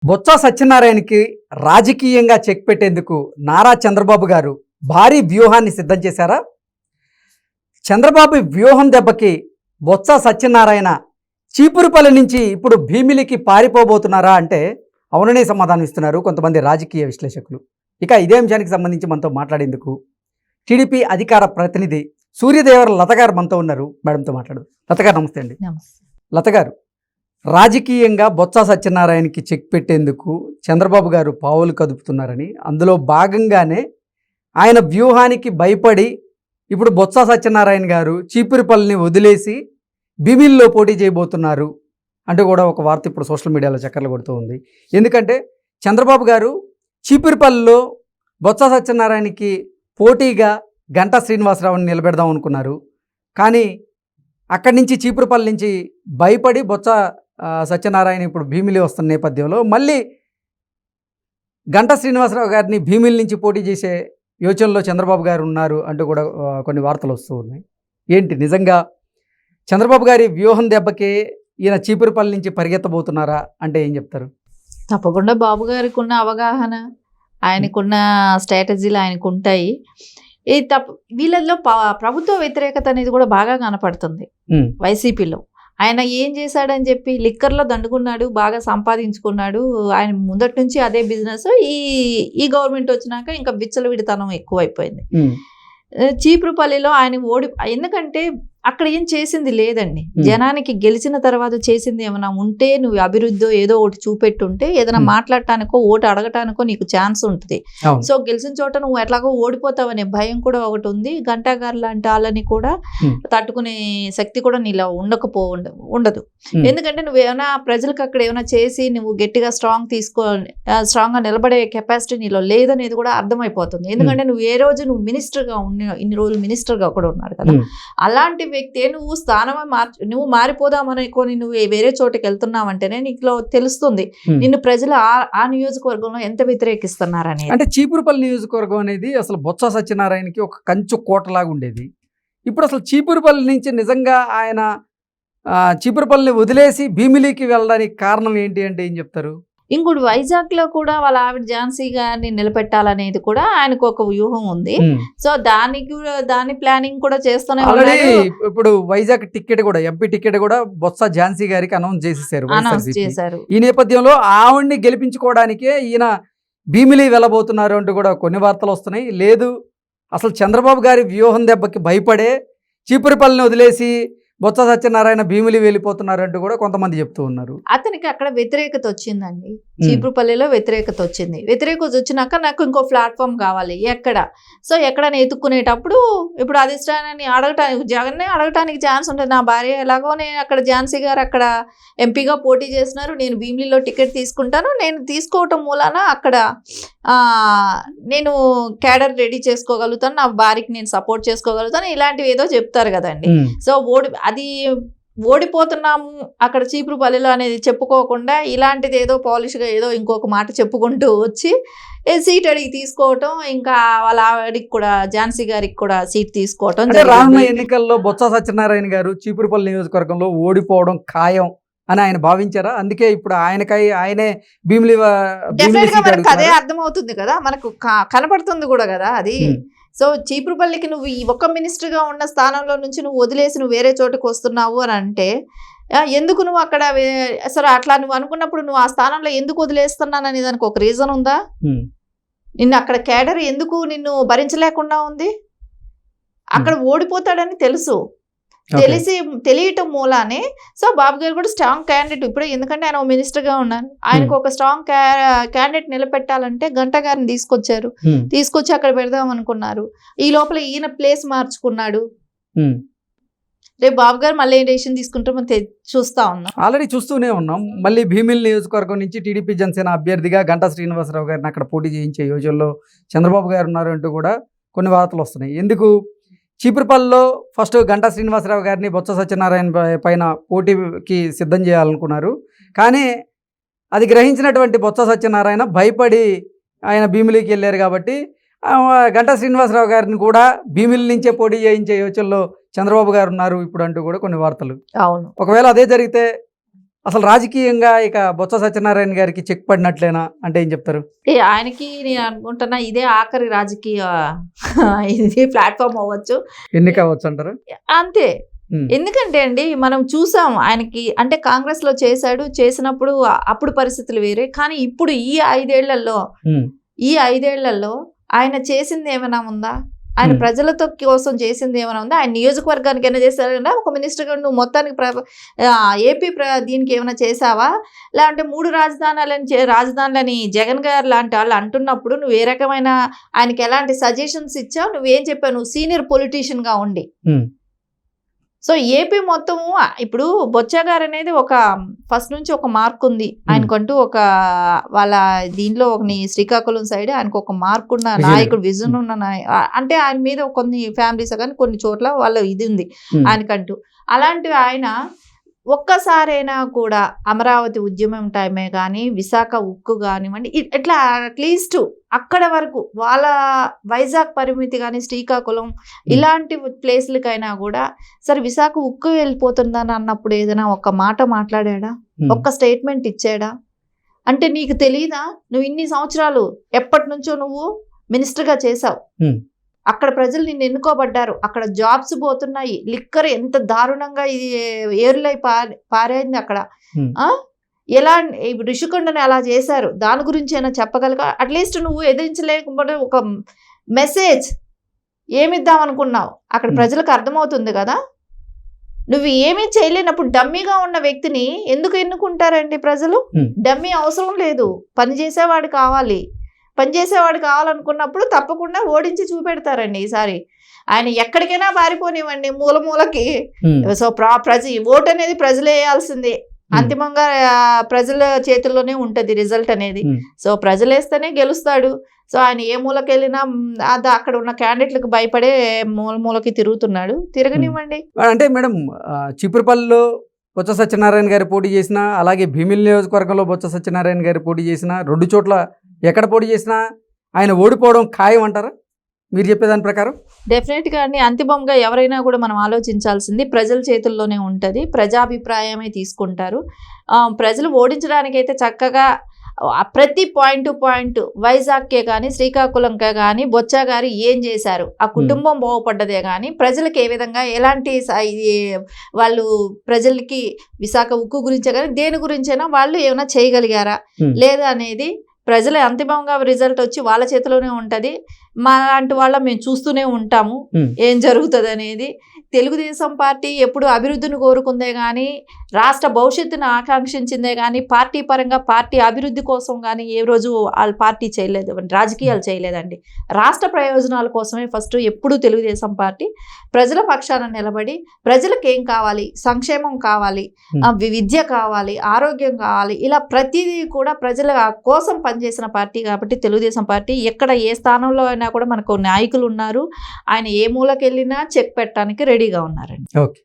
బొత్స సత్యనారాయణకి రాజకీయంగా చెక్ పెట్టేందుకు నారా చంద్రబాబు గారు భారీ వ్యూహాన్ని సిద్ధం చేశారా? చంద్రబాబు వ్యూహం దెబ్బకి బొత్స సత్యనారాయణ చీపురుపల్లి నుంచి ఇప్పుడు భీమిలికి పారిపోబోతున్నారా అంటే అవుననే సమాధానం ఇస్తున్నారు కొంతమంది రాజకీయ విశ్లేషకులు. ఇక ఇదే అంశానికి సంబంధించి మనతో మాట్లాడేందుకు టీడీపీ అధికార ప్రతినిధి సూర్యదేవర లత గారు మనతో ఉన్నారు. మేడంతో మాట్లాడదు. లత గారు నమస్తే అండి. లత గారు, రాజకీయంగా బొత్స సత్యనారాయణకి చెక్ పెట్టేందుకు చంద్రబాబు గారు పావులు కదుపుతున్నారని, అందులో భాగంగానే ఆయన వ్యూహానికి భయపడి ఇప్పుడు బొత్స సత్యనారాయణ గారు చీపురుపల్లిని వదిలేసి భీమిలిలో పోటీ చేయబోతున్నారు అంటూ కూడా ఒక వార్త ఇప్పుడు సోషల్ మీడియాలో చక్కర్లు కొడుతూ ఉంది. ఎందుకంటే చంద్రబాబు గారు చీపురుపల్లిలో బొత్స సత్యనారాయణకి పోటీగా గంటా శ్రీనివాసరావుని నిలబెడదాం అనుకున్నారు. కానీ అక్కడి నుంచి చీపురుపల్లి నుంచి భయపడి బొత్స సత్యనారాయణ ఇప్పుడు భీమిలి వస్తున్న నేపథ్యంలో మళ్ళీ గంటా శ్రీనివాసరావు గారిని భీమిలి నుంచి పోటీ చేసే యోచనలో చంద్రబాబు గారు ఉన్నారు అంటూ కూడా కొన్ని వార్తలు వస్తూ ఉన్నాయి. ఏంటి నిజంగా చంద్రబాబు గారి వ్యూహం దెబ్బకే ఈయన చీపురుపల్లి నుంచి పరిగెత్తబోతున్నారా అంటే ఏం చెప్తారు? తప్పకుండా బాబు గారికి ఉన్న అవగాహన, ఆయనకున్న స్ట్రాటజీలు ఆయనకు ఉంటాయి. ఇది వీళ్ళల్లో ప్రభుత్వ వ్యతిరేకత అనేది కూడా బాగా కనపడుతుంది వైసీపీలో. ఆయన ఏం చేశాడని చెప్పి లిక్కర్లో దండుకున్నాడు, బాగా సంపాదించుకున్నాడు. ఆయన ముందటి నుంచి అదే బిజినెస్. ఈ గవర్నమెంట్ వచ్చినాక ఇంకా విచ్చలవిడితనం ఎక్కువైపోయింది. చీపురుపల్లిలో ఆయన ఎందుకంటే అక్కడ ఏం చేసింది లేదండి. జనానికి గెలిచిన తర్వాత చేసింది ఏమైనా ఉంటే, నువ్వు అభివృద్ధి ఏదో ఒకటి చూపెట్టుంటే ఏదైనా మాట్లాడటానికో ఓటు అడగటానికో నీకు ఛాన్స్ ఉంటుంది. సో గెలిచిన చోట నువ్వు ఎట్లాగో ఓడిపోతావనే భయం కూడా ఒకటి ఉంది. గంటా గారు లాంటి వాళ్ళని కూడా తట్టుకునే శక్తి కూడా నీలో ఉండదు. ఎందుకంటే నువ్వు ఏమైనా ప్రజలకు అక్కడ ఏమైనా చేసి నువ్వు గట్టిగా స్ట్రాంగ్ గా నిలబడే కెపాసిటీ నీలో లేదనేది కూడా అర్థమైపోతుంది. ఎందుకంటే నువ్వు ఏ రోజు నువ్వు మినిస్టర్ గా ఇన్ని రోజులు మినిస్టర్ గా కూడా ఉన్నాడు కదా. అలాంటి వ్యక్తి నువ్వు నువ్వు మారిపోదామనుకొని నువ్వు వేరే చోటుకి వెళ్తున్నావంటేనే నీకు తెలుస్తుంది నిన్ను ప్రజలు ఆ నియోజకవర్గంలో ఎంత వ్యతిరేకిస్తున్నారని. అంటే చీపురుపల్లి నియోజకవర్గం అనేది అసలు బొత్స సత్యనారాయణకి ఒక కంచు కోటలాగా ఉండేది. ఇప్పుడు అసలు చీపురుపల్లి నుంచి నిజంగా ఆయన చీపురుపల్లిని వదిలేసి భీమిలికి వెళ్ళడానికి కారణం ఏంటి అంటే ఏం చెప్తారు? ఇంకోటి వైజాగ్ లో కూడా వాళ్ళ ఆవిడ ఝాన్సీ గారిని నిలబెట్టాలనేది కూడా ఆయనకు ఒక వ్యూహం ఉంది. సో దాని ప్లానింగ్ కూడా చేస్తూనే ఉన్నాడు. ఇప్పుడు వైజాగ్ టికెట్ కూడా, ఎంపీ టికెట్ కూడా బొత్స ఝాన్సీ గారికి అనౌన్స్ చేశారు. ఈ నేపథ్యంలో ఆవిడ్ని గెలిపించుకోవడానికే ఈయన భీమిలి వెళ్ళబోతున్నారు అంటూ కూడా కొన్ని వార్తలు వస్తున్నాయి. లేదు, అసలు చంద్రబాబు గారి వ్యూహం దెబ్బకి భయపడే చీపురుపల్లిని వదిలేసి బొత్స సత్యనారాయణ భీమిలి వెళ్ళిపోతున్నారంటూ కూడా కొంతమంది చెప్తూ ఉన్నారు. అతనికి అక్కడ వ్యతిరేకత వచ్చిందండి. చీపురుపల్లిలో వ్యతిరేకత వచ్చినాక నాకు ఇంకో ప్లాట్ఫామ్ కావాలి ఎక్కడ ఎత్తుక్కునేటప్పుడు ఇప్పుడు అధిష్టానాన్ని జగన్నే అడగటానికి ఛాన్స్ ఉంటుంది. నా భార్య ఎలాగో నేను అక్కడ ఝాన్సీ గారు అక్కడ ఎంపీగా పోటీ చేస్తున్నారు, నేను భీమిలిలో టికెట్ తీసుకుంటాను, నేను తీసుకోవటం మూలాన అక్కడ నేను క్యాడర్ రెడీ చేసుకోగలుగుతాను, నా భార్యకి నేను సపోర్ట్ చేసుకోగలుగుతాను, ఇలాంటివి ఏదో చెప్తారు కదండి. సో అది ఓడిపోతున్నాము అక్కడ చీపురుపల్లిలో అనేది చెప్పుకోకుండా ఇలాంటిది ఏదో పాలిష్గా ఏదో ఇంకొక మాట చెప్పుకుంటూ వచ్చి సీట్ అడిగి తీసుకోవటం, ఇంకా వాళ్ళ ఆవిడికి కూడా ఝాన్సీ గారికి కూడా సీట్ తీసుకోవటం. రానున్న ఎన్నికల్లో బొత్స సత్యనారాయణ గారు చీపురుపల్లి నియోజకవర్గంలో ఓడిపోవడం ఖాయం అని ఆయన భావించారా? అందుకే ఇప్పుడు ఆయనే భీమిలి అదే అర్థమవుతుంది కదా, మనకు కనపడుతుంది కూడా కదా అది. సో చీపురుపల్లికి నువ్వు ఈ ఒక్క మినిస్టర్గా ఉన్న స్థానంలో నుంచి నువ్వు వదిలేసి నువ్వు వేరే చోటుకు వస్తున్నావు అని అంటే ఎందుకు నువ్వు అక్కడ సరే అట్లా నువ్వు అనుకున్నప్పుడు నువ్వు ఆ స్థానంలో ఎందుకు వదిలేస్తున్నానని దానికి ఒక రీజన్ ఉందా? నిన్ను అక్కడ క్యాడర్ ఎందుకు నిన్ను భరించలేకుండా ఉంది? అక్కడ ఓడిపోతాడని తెలియటం మూలానే. సో బాబు గారు కూడా స్ట్రాంగ్ క్యాండిడేట్ ఇప్పుడు, ఎందుకంటే ఆయన మినిస్టర్గా ఉన్నారు, ఆయనకు ఒక స్ట్రాంగ్ క్యాండిడేట్ నిలబెట్టాలంటే గంటా గారిని తీసుకొచ్చి అక్కడ పెడదాం అనుకున్నారు. ఈ లోపల ఈయన ప్లేస్ మార్చుకున్నాడు. రేపు బాబు గారు మళ్ళీ ఏం డెసిషన్ తీసుకుంటామో ఆల్రెడీ చూస్తూనే ఉన్నాం. మళ్ళీ భీమిలి నియోజకవర్గం నుంచి టీడీపీ జనసేన అభ్యర్థిగా గంటా శ్రీనివాసరావు గారిని అక్కడ పోటీ చేయించే యోజనలో చంద్రబాబు గారు ఉన్నారు అంటూ కూడా కొన్ని వార్తలు వస్తున్నాయి. ఎందుకు చీపురుపల్లిలో ఫస్ట్ గంటా శ్రీనివాసరావు గారిని బొత్స సత్యనారాయణ పైన పోటీకి సిద్ధం చేయాలనుకున్నారు. కానీ అది గ్రహించినటువంటి బొత్స సత్యనారాయణ భయపడి ఆయన భీమిలికి వెళ్ళారు. కాబట్టి గంటా శ్రీనివాసరావు గారిని కూడా భీమిలి నుంచే పోటీ చేయించే యోచనలో చంద్రబాబు గారు ఉన్నారు ఇప్పుడు అంటూ కూడా కొన్ని వార్తలు. అవును, ఒకవేళ అదే జరిగితే అసలు రాజకీయంగా ఇక బొత్స సత్యనారాయణ గారికి చెక్ పడినట్లేనా అంటే ఏం చెప్తారు? ఆయనకి నేను అనుకుంటున్నా ఇదే ఆఖరి రాజకీయ ఇది ప్లాట్ఫామ్ అవ్వచ్చు. ఎన్ని కావచ్చు అంటారు? అంతే. ఎందుకంటే అండి మనం చూసాం ఆయనకి అంటే కాంగ్రెస్ లో చేసినప్పుడు అప్పుడు పరిస్థితులు వేరే. కానీ ఇప్పుడు ఈ 5 ఏళ్లలో ఆయన చేసింది ఏమైనా ఉందా? ఆయన ప్రజలతో కోసం చేసింది ఏమైనా ఉందా? ఆయన నియోజకవర్గానికి ఏమైనా చేశారన్నా? ఒక మినిస్టర్గా నువ్వు మొత్తానికి ఏపీ దీనికి ఏమైనా చేసావా? లేదంటే 3 రాజధానులని జగన్ గారు లాంటి వాళ్ళు అంటున్నప్పుడు నువ్వు ఏ రకమైన ఆయనకి ఎలాంటి సజెషన్స్ ఇచ్చావు? నువ్వేం చెప్పావు? నువ్వు సీనియర్ పొలిటీషియన్గా ఉండి. సో ఏపీ మొత్తము ఇప్పుడు బొత్స గారు అనేది ఒక ఫస్ట్ నుంచి ఒక మార్క్ ఉంది ఆయనకంటూ. ఒక వాళ్ళ దీంట్లో ఒక శ్రీకాకుళం సైడ్ ఆయనకు ఒక మార్క్ ఉన్న నాయకుడు, విజన్ ఉన్న అంటే ఆయన మీద కొన్ని ఫ్యామిలీస్ కానీ కొన్ని చోట్ల వాళ్ళ ఇది ఉంది ఆయనకంటూ. అలాంటివి ఆయన ఒక్కసారైనా కూడా అమరావతి ఉద్యమం టైమే కానీ విశాఖ ఉక్కు కానివ్వండి ఇట్లా అట్లీస్ట్ అక్కడ వరకు వాళ్ళ వైజాగ్ పరిమితి కానీ శ్రీకాకుళం ఇలాంటి ప్లేస్లకైనా కూడా సరే విశాఖ ఉక్కు వెళ్ళిపోతుందని అన్నప్పుడు ఏదైనా ఒక మాట మాట్లాడా? ఒక్క స్టేట్మెంట్ ఇచ్చాడా? అంటే నీకు తెలీదా? నువ్వు ఇన్ని సంవత్సరాలు ఎప్పటి నుంచో నువ్వు మినిస్టర్గా చేసావు. అక్కడ ప్రజలు నిన్ను ఎన్నుకోబడ్డారు. అక్కడ జాబ్స్ పోతున్నాయి. లిక్కర్ ఎంత దారుణంగా ఇది ఏర్లై పారైంది అక్కడ. ఎలా ఋషికొండని అలా చేశారు, దాని గురించి అయినా చెప్పగలగా? అట్లీస్ట్ నువ్వు ఎదిరించలేకపోతే ఒక మెసేజ్ ఏమిద్దాం అనుకున్నావు? అక్కడ ప్రజలకు అర్థమవుతుంది కదా. నువ్వు ఏమీ చేయలేనప్పుడు డమ్మీగా ఉన్న వ్యక్తిని ఎందుకు ఎన్నుకుంటారండి ప్రజలు? డమ్మీ అవసరం లేదు, పనిచేసేవాడు కావాలి. పనిచేసేవాడు కావాలనుకున్నప్పుడు తప్పకుండా ఓడించి చూపెడతారండి. ఈసారి ఆయన ఎక్కడికైనా పారిపోనివ్వండి మూలకి. సో ఓటు అనేది ప్రజలు వేయాల్సిందే. అంతిమంగా ప్రజల చేతుల్లోనే ఉంటుంది రిజల్ట్ అనేది. సో ప్రజలు వేస్తేనే గెలుస్తాడు. సో ఆయన ఏ మూలకెళ్ళినా అక్కడ ఉన్న క్యాండిడేట్లకు భయపడే మూలకి తిరుగుతున్నాడు. తిరగనివ్వండి. అంటే మేడం చీపురుపల్లిలో బొత్స సత్యనారాయణ గారు పోటీ చేసినా, అలాగే భీమిలి నియోజకవర్గంలో బొత్స సత్యనారాయణ గారు పోటీ చేసినా, 2 చోట్ల ఎక్కడ పోటీ చేసినా ఆయన ఓడిపోవడం ఖాయం అంటారా మీరు చెప్పేదాని ప్రకారం? డెఫినెట్గా అండి. అంతిమంగా ఎవరైనా కూడా మనం ఆలోచించాల్సింది ప్రజల చేతుల్లోనే ఉంటుంది. ప్రజాభిప్రాయమే తీసుకుంటారు. ప్రజలు ఓడించడానికైతే చక్కగా ప్రతి పాయింట్ వైజాగ్కే కానీ శ్రీకాకుళంకే కానీ బొత్స గారు ఏం చేశారు, ఆ కుటుంబం బాగుపడ్డదే కానీ ప్రజలకు ఏ విధంగా ఎలాంటి వాళ్ళు ప్రజలకి విశాఖ ఉక్కు గురించే కానీ దేని గురించైనా వాళ్ళు ఏమైనా చేయగలిగారా లేదా అనేది ప్రజల అంతిమంగా రిజల్ట్ వచ్చి వాళ్ళ చేతిలోనే ఉంటుంది. మా లాంటి వాళ్ళ మేము చూస్తూనే ఉంటాము ఏం జరుగుతుంది అనేది. తెలుగుదేశం పార్టీ ఎప్పుడు అభివృద్ధిని కోరుకుందే కానీ రాష్ట్ర భవిష్యత్తును ఆకాంక్షించిందే కానీ పార్టీ పరంగా పార్టీ అభివృద్ధి కోసం కానీ ఏ రోజు వాళ్ళ పార్టీ చేయలేదు, రాజకీయాలు చేయలేదండి. రాష్ట్ర ప్రయోజనాల కోసమే ఫస్ట్ ఎప్పుడు తెలుగుదేశం పార్టీ ప్రజల పక్షాన నిలబడి ప్రజలకు ఏం కావాలి, సంక్షేమం కావాలి, విద్య కావాలి, ఆరోగ్యం కావాలి, ఇలా ప్రతిదీ కూడా ప్రజల కోసం పనిచేసిన పార్టీ. కాబట్టి తెలుగుదేశం పార్టీ ఎక్కడ ఏ స్థానంలో అయినా కూడా మనకు నాయకులు ఉన్నారు. ఆయన ఏ మూలకెళ్ళినా చెక్ పెట్టడానికి రెడీగా ఉన్నారండి. ఓకే.